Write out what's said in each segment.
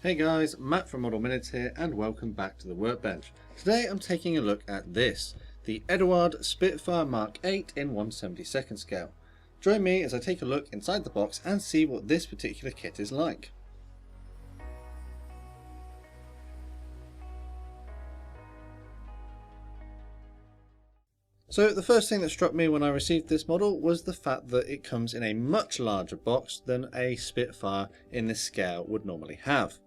Hey guys, Matt from Model Minutes here and welcome back to the workbench. Today I'm taking a look at this, the Eduard Spitfire Mk.VIII in 1/72 scale. Join me as I take a look inside the box and see what this particular kit is like. So the first thing that struck me when I received this model was the fact that it comes in a much larger box than a Spitfire in this scale would normally have.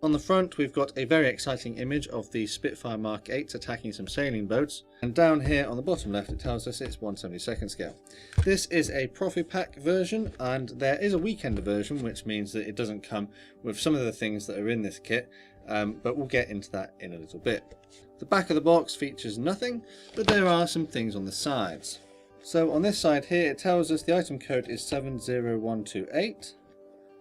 On the front we've got a very exciting image of the Spitfire Mk.VIII attacking some sailing boats, and down here on the bottom left it tells us it's 1/72 scale. This is a Profit Pack version and there is a weekender version, which means that it doesn't come with some of the things that are in this kit, but we'll get into that in a little bit. The back of the box features nothing, but there are some things on the sides. So on this side here it tells us the item code is 70128.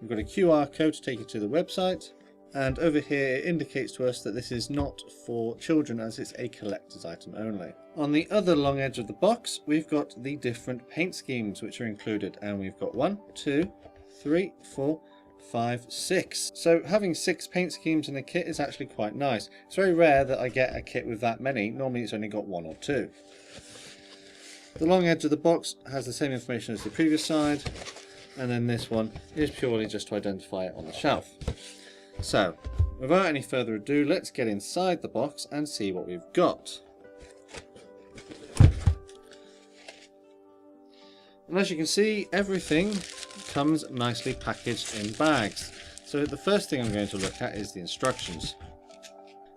We've got a QR code to take you to the website. And over here it indicates to us that this is not for children as it's a collector's item only. On the other long edge of the box we've got the different paint schemes which are included, and we've got 1, 2, 3, 4, 5, 6. So having 6 paint schemes in a kit is actually quite nice. It's very rare that I get a kit with that many. Normally it's only got 1 or 2. The long edge of the box has the same information as the previous side, and then this one is purely just to identify it on the shelf. So, without any further ado, let's get inside the box and see what we've got. And as you can see, everything comes nicely packaged in bags. So the first thing I'm going to look at is the instructions.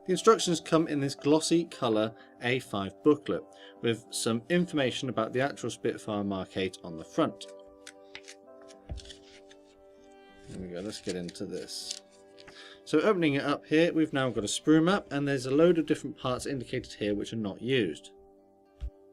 The instructions come in this glossy colour A5 booklet with some information about the actual Spitfire Mk.VIII on the front. There we go, let's get into this. So opening it up here, we've now got a sprue map, and there's a load of different parts indicated here which are not used.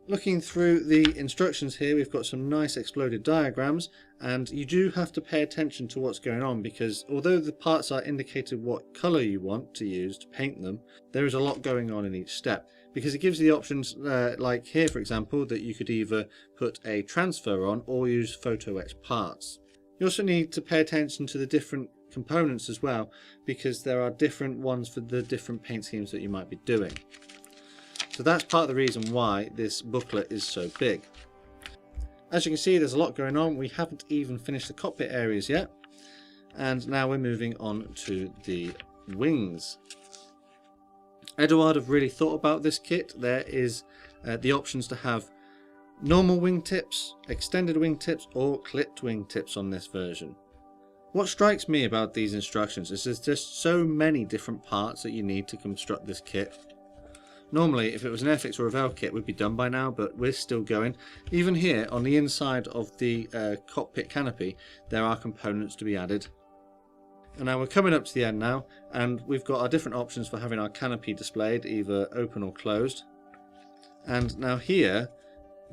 Looking through the instructions here, we've got some nice exploded diagrams, and you do have to pay attention to what's going on, because although the parts are indicated what colour you want to use to paint them, there is a lot going on in each step, because it gives you the options like here for example, that you could either put a transfer on or use photo-etch parts. You also need to pay attention to the different components as well, because there are different ones for the different paint schemes that you might be doing. So that's part of the reason why this booklet is so big. As you can see, there's a lot going on. We haven't even finished the cockpit areas yet, and now we're moving on to the wings. Eduard have really thought about this kit. There is the options to have normal wingtips, extended wingtips, or clipped wingtips on this version. What strikes me about these instructions is there's just so many different parts that you need to construct this kit. Normally, if it was an Airfix or a Vel kit, we'd be done by now, but we're still going. Even here, on the inside of the cockpit canopy, there are components to be added. And now we're coming up to the end now, and we've got our different options for having our canopy displayed, either open or closed. And now here,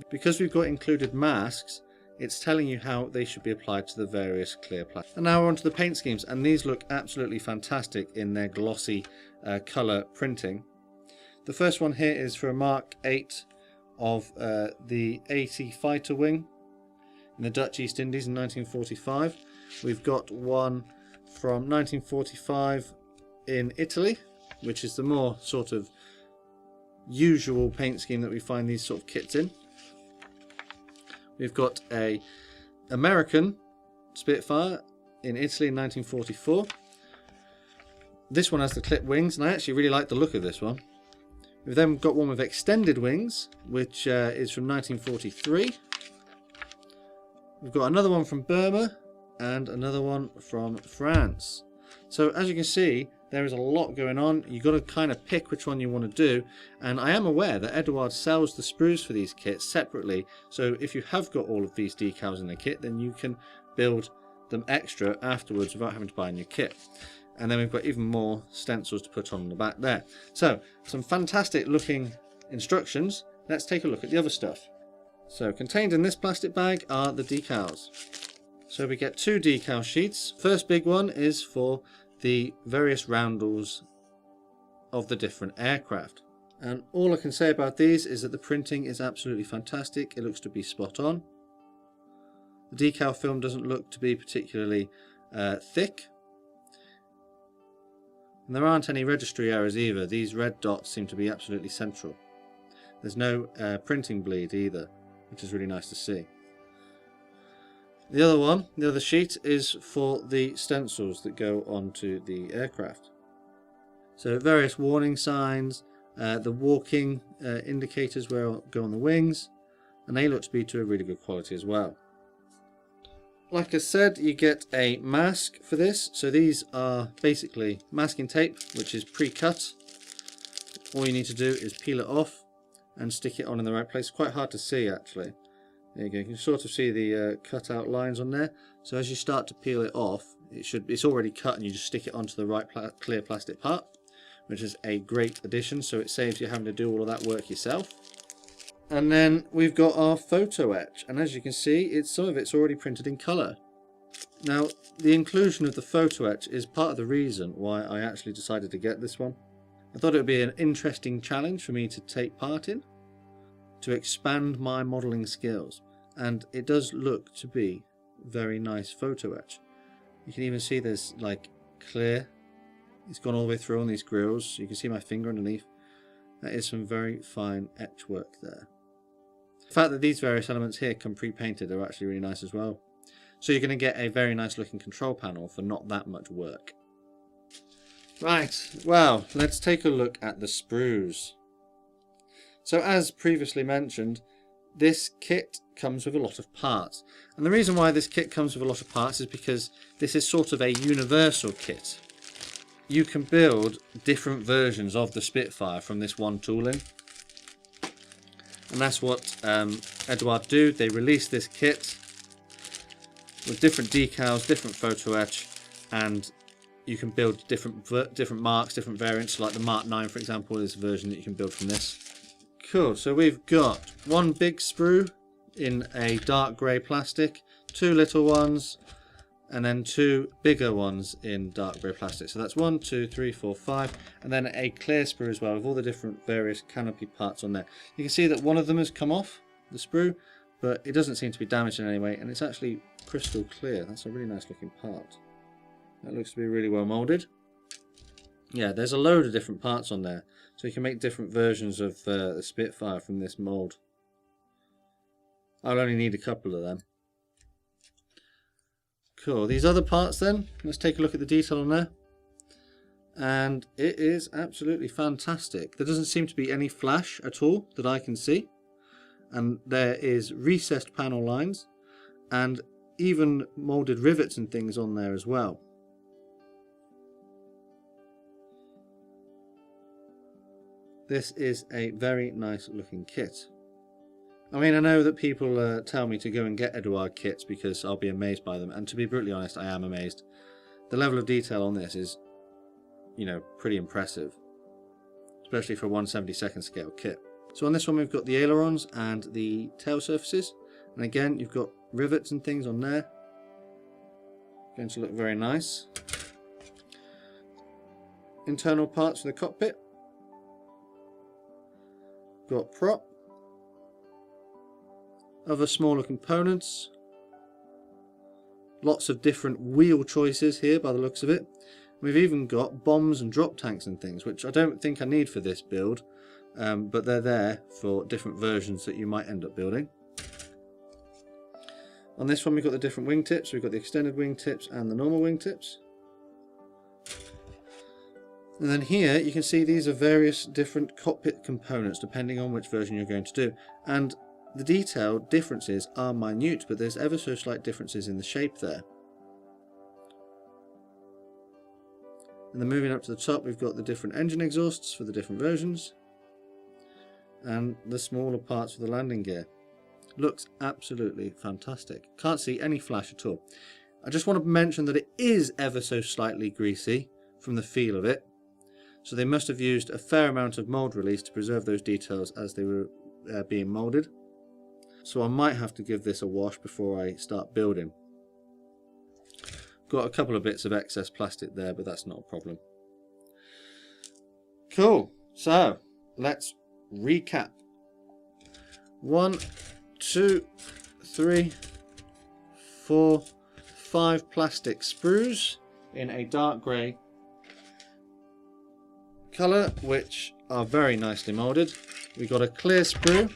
because we've got included masks, it's telling you how they should be applied to the various clear plastic. And now we're onto the paint schemes, and these look absolutely fantastic in their glossy colour printing. The first one here is for a Mk.VIII of the 80 fighter wing in the Dutch East Indies in 1945. We've got one from 1945 in Italy, which is the more sort of usual paint scheme that we find these sort of kits in. We've got a American Spitfire in Italy in 1944. This one has the clipped wings, and I actually really like the look of this one. We've then got one with extended wings, which is from 1943. We've got another one from Burma and another one from France. So as you can see, there is a lot going on. You've got to kind of pick which one you want to do, and I am aware that Eduard sells the sprues for these kits separately, so if you have got all of these decals in the kit, then you can build them extra afterwards without having to buy a new kit. And then we've got even more stencils to put on the back there. So some fantastic looking instructions. Let's take a look at the other stuff. So contained in this plastic bag are the decals. So we get 2 decal sheets. First big one is for the various roundels of the different aircraft, and all I can say about these is that the printing is absolutely fantastic. It looks to be spot on. The decal film doesn't look to be particularly thick. And there aren't any registry errors either. These red dots seem to be absolutely central. There's no printing bleed either, which is really nice to see. The other one, the other sheet, is for the stencils that go onto the aircraft. So various warning signs, the walking indicators where it'll go on the wings, and they look to be to a really good quality as well. Like I said, you get a mask for this. So these are basically masking tape, which is pre-cut. All you need to do is peel it off and stick it on in the right place. Quite hard to see actually. There you go. You can sort of see the cut out lines on there. So as you start to peel it off, it's already cut, and you just stick it onto the right clear plastic part, which is a great addition. So it saves you having to do all of that work yourself. And then we've got our photo etch, and as you can see, some of it's already printed in colour. Now, the inclusion of the photo etch is part of the reason why I actually decided to get this one. I thought it would be an interesting challenge for me to take part in, to expand my modelling skills, and it does look to be very nice photo etch. You can even see there's like clear, it's gone all the way through on these grills, so you can see my finger underneath. That is some very fine etch work there. The fact that these various elements here come pre-painted are actually really nice as well. So you're going to get a very nice looking control panel for not that much work. Right, well, let's take a look at the sprues. So as previously mentioned, this kit comes with a lot of parts. And the reason why this kit comes with a lot of parts is because this is sort of a universal kit. You can build different versions of the Spitfire from this one tooling. And that's what Eduard do. They release this kit with different decals, different photo etch, and you can build different marks, different variants. Like the Mark 9, for example, is a version that you can build from this. Cool, so we've got one big sprue in a dark grey plastic, two little ones, and then two bigger ones in dark grey plastic. So that's 1, 2, 3, 4, 5, and then a clear sprue as well with all the different various canopy parts on there. You can see that one of them has come off, the sprue, but it doesn't seem to be damaged in any way, and it's actually crystal clear. That's a really nice looking part. That looks to be really well moulded. Yeah, there's a load of different parts on there, so you can make different versions of the Spitfire from this mould. I'll only need a couple of them. Cool, these other parts then, let's take a look at the detail on there. And it is absolutely fantastic. There doesn't seem to be any flash at all that I can see. And there is recessed panel lines and even moulded rivets and things on there as well. This is a very nice looking kit. I mean, I know that people tell me to go and get Eduard kits because I'll be amazed by them, and to be brutally honest, I am amazed. The level of detail on this is, you know, pretty impressive, especially for a 1/72nd scale kit. So on this one we've got the ailerons and the tail surfaces, and again you've got rivets and things on there. Going to look very nice. Internal parts for the cockpit. Got prop. Other smaller components. Lots of different wheel choices here by the looks of it. We've even got bombs and drop tanks and things, which I don't think I need for this build, but they're there for different versions that you might end up building. On this one we've got the different wingtips. We've got the extended wingtips and the normal wingtips. And then here you can see these are various different cockpit components depending on which version you're going to do. And the detail differences are minute, but there's ever so slight differences in the shape there. And then moving up to the top, we've got the different engine exhausts for the different versions. And the smaller parts for the landing gear. Looks absolutely fantastic. Can't see any flash at all. I just want to mention that it is ever so slightly greasy from the feel of it. So they must have used a fair amount of mould release to preserve those details as they were being moulded. So I might have to give this a wash before I start building. Got a couple of bits of excess plastic there, but that's not a problem. Cool, so let's recap. 1, 2, 3, 4, 5 plastic sprues in a dark grey colour, which are very nicely moulded. We've got a clear sprue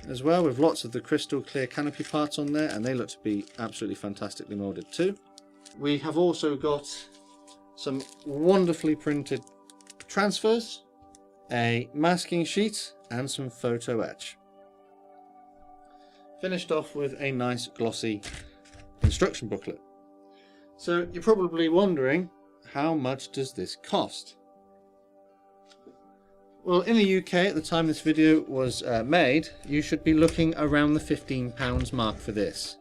as well, with lots of the crystal clear canopy parts on there, and they look to be absolutely fantastically moulded too. We have also got some wonderfully printed transfers, a masking sheet, and some photo etch. Finished off with a nice glossy instruction booklet. So you're probably wondering, how much does this cost? Well, in the UK at the time this video was made, you should be looking around the £15 mark for this.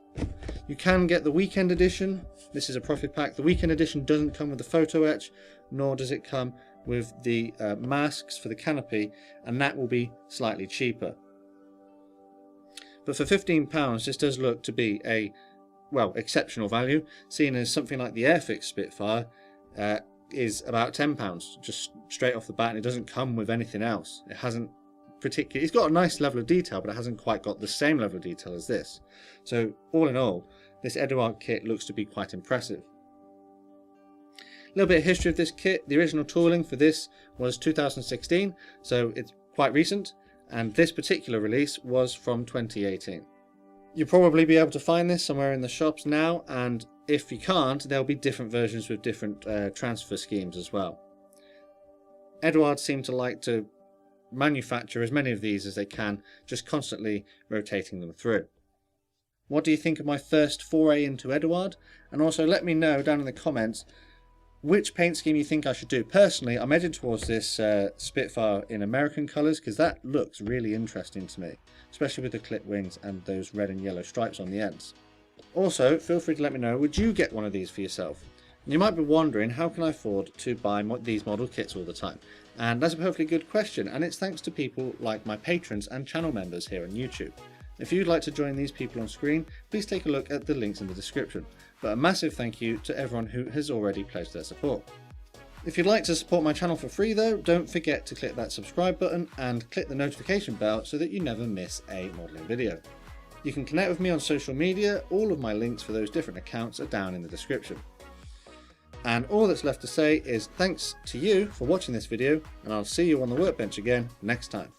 You can get the weekend edition. This is a profit pack. The weekend edition doesn't come with the photo etch, nor does it come with the masks for the canopy, and that will be slightly cheaper. But for £15, this does look to be a, well, exceptional value, seeing as something like the Airfix Spitfire is about £10 just straight off the bat, and it doesn't come with anything else. It hasn't particularly, it's got a nice level of detail, but it hasn't quite got the same level of detail as this. So all in all, this Eduard kit looks to be quite impressive. A little bit of history of this kit. The original tooling for this was 2016, so it's quite recent, and this particular release was from 2018. You'll probably be able to find this somewhere in the shops now, and if you can't, there'll be different versions with different transfer schemes as well. Eduard seem to like to manufacture as many of these as they can, just constantly rotating them through. What do you think of my first foray into Eduard? And also let me know down in the comments which paint scheme you think I should do. Personally, I'm headed towards this Spitfire in American colours, because that looks really interesting to me, especially with the clip wings and those red and yellow stripes on the ends. Also, feel free to let me know, would you get one of these for yourself? And you might be wondering, how can I afford to buy these model kits all the time? And that's a perfectly good question, and it's thanks to people like my patrons and channel members here on YouTube. If you'd like to join these people on screen, please take a look at the links in the description. But a massive thank you to everyone who has already pledged their support. If you'd like to support my channel for free though, don't forget to click that subscribe button and click the notification bell so that you never miss a modelling video. You can connect with me on social media. All of my links for those different accounts are down in the description. And all that's left to say is thanks to you for watching this video, and I'll see you on the workbench again next time.